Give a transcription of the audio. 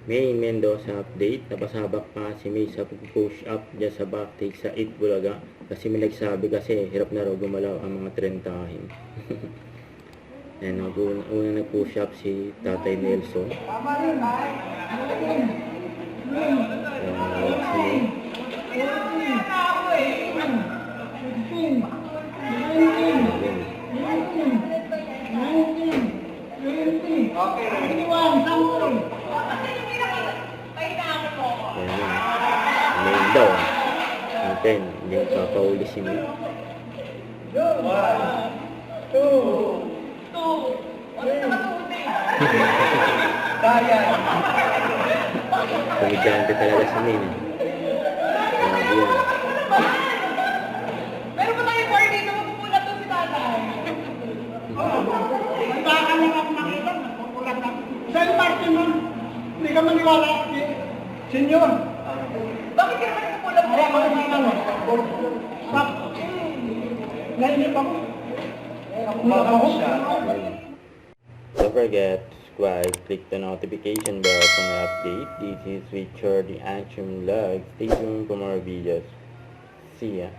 May Mendoza update. Napasabak pa si May sa push up dyan sa backstage sa 8 Bulaga. Kasi may nagsabi kasi hirap na raw gumalaw ang mga trentahin. Yan, una nag-push up si Tatay Nelson. Main daw. Natin, hindi papahuli si May. 1, 2, 3. Kaya. Komedyante talaga si May. Grabe yan. Meron ba tayong bar dito? Mapupulat to si tatay. May baka lang ako nakita. Mapupulat na. Saan party mo? Hindi ka maniwala. Senyor. Bakit ka naman napupulat mo? Kaya ko naman ano. Stop. Nainip ako. Mabaho siya. Don't forget to subscribe, click the notification bell for my update. This is Richard the Action Vlog. Stay tuned for more videos. See ya.